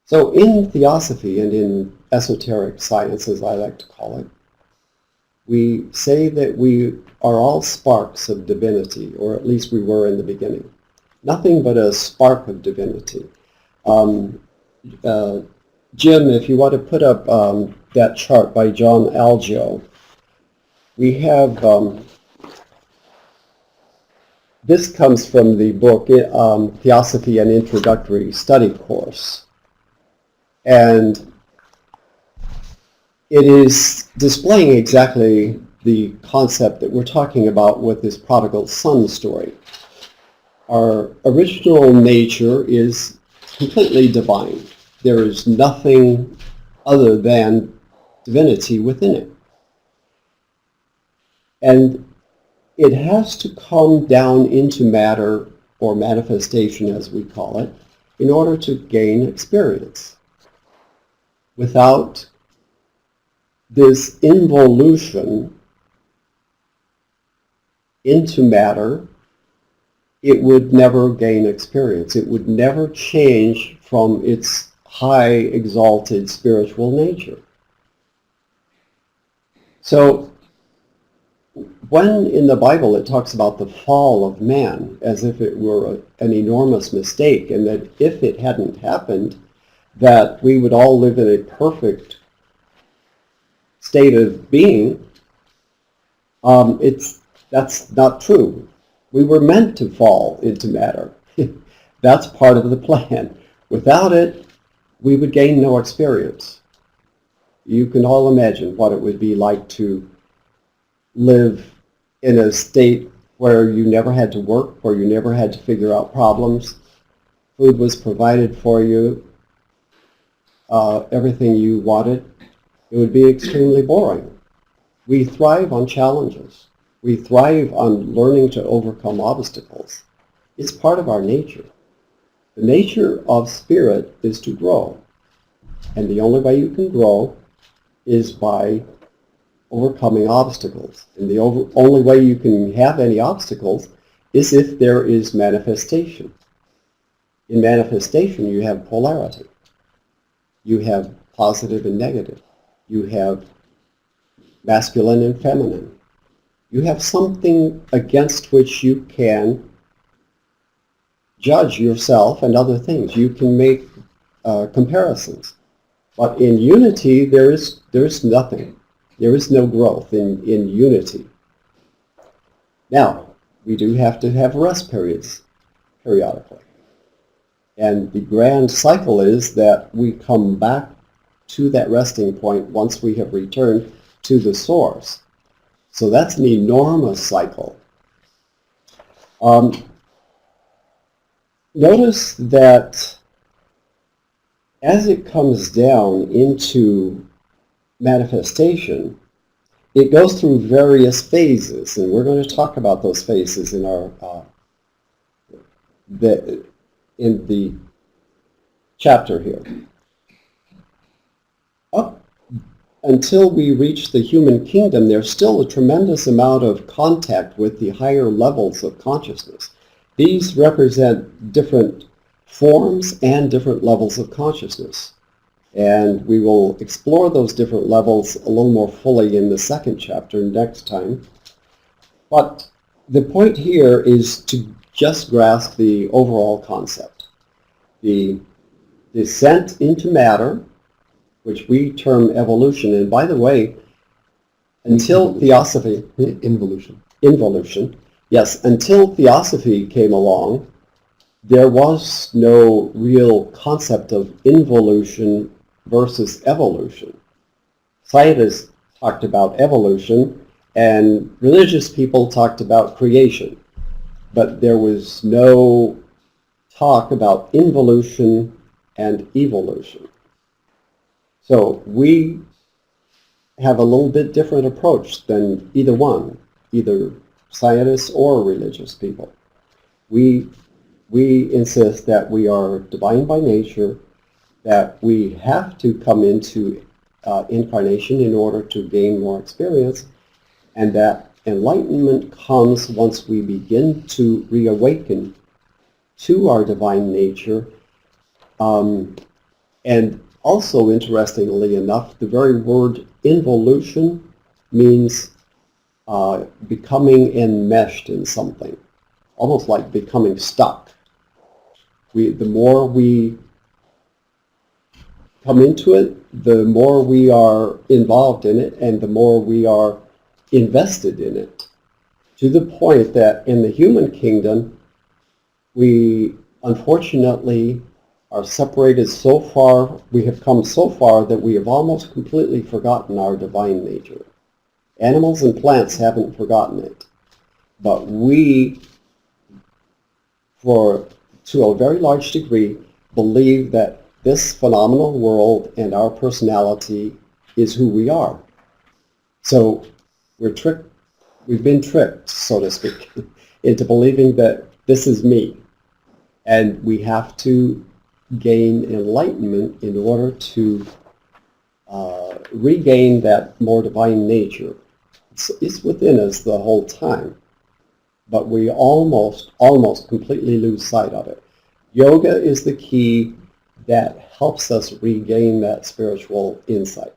So in theosophy and in esoteric science, as I like to call it, we say that we are all sparks of divinity, or at least we were in the beginning. Nothing but a spark of divinity. Um, Jim, if you want to put up that chart by John Algeo, we have, this comes from the book Theosophy and Introductory Study Course. And it is displaying exactly the concept that we're talking about with this prodigal son story. Our original nature is completely divine. There is nothing other than divinity within it. And it has to come down into matter, or manifestation as we call it, in order to gain experience. Without this involution into matter, it would never gain experience. It would never change from its high, exalted spiritual nature. So when in the Bible it talks about the fall of man as if it were an enormous mistake, and that if it hadn't happened, that we would all live in a perfect state of being, that's not true. We were meant to fall into matter. That's part of the plan. Without it, we would gain no experience. You can all imagine what it would be like to live in a state where you never had to work, where you never had to figure out problems. Food was provided for you, everything you wanted. It would be extremely boring. We thrive on challenges. We thrive on learning to overcome obstacles. It's part of our nature. The nature of spirit is to grow. And the only way you can grow is by overcoming obstacles. And the only way you can have any obstacles is if there is manifestation. In manifestation, you have polarity. You have positive and negative. You have masculine and feminine. You have something against which you can judge yourself and other things. You can make comparisons. But in unity, there is nothing. There is no growth in unity. Now, we do have to have rest periods periodically. And the grand cycle is that we come back to that resting point once we have returned to the source. So that's an enormous cycle. Notice that as it comes down into manifestation, it goes through various phases, and we're going to talk about those phases in our in the chapter here. Up until we reach the human kingdom, there's still a tremendous amount of contact with the higher levels of consciousness. These represent different forms and different levels of consciousness. And we will explore those different levels a little more fully in the second chapter next time. But the point here is to just grasp the overall concept. The descent into matter, which we term evolution. And by the way, until theosophy... Involution. Yes, until theosophy came along, there was no real concept of involution versus evolution. Scientists talked about evolution, and religious people talked about creation. But there was no talk about involution and evolution. So we have a little bit different approach than either scientists or religious people. We insist that we are divine by nature, that we have to come into incarnation in order to gain more experience, and that enlightenment comes once we begin to reawaken to our divine nature And also, interestingly enough, the very word involution means becoming enmeshed in something, almost like becoming stuck. The more we come into it, the more we are involved in it, and the more we are invested in it, to the point that in the human kingdom, we unfortunately are separated so far, we have come so far that we have almost completely forgotten our divine nature. Animals and plants haven't forgotten it, but we, to a very large degree, believe that this phenomenal world and our personality is who we are. So we've been tricked, so to speak, into believing that this is me. And we have to gain enlightenment in order to regain that more divine nature. It's within us the whole time, but we almost completely lose sight of it. Yoga is the key that helps us regain that spiritual insight.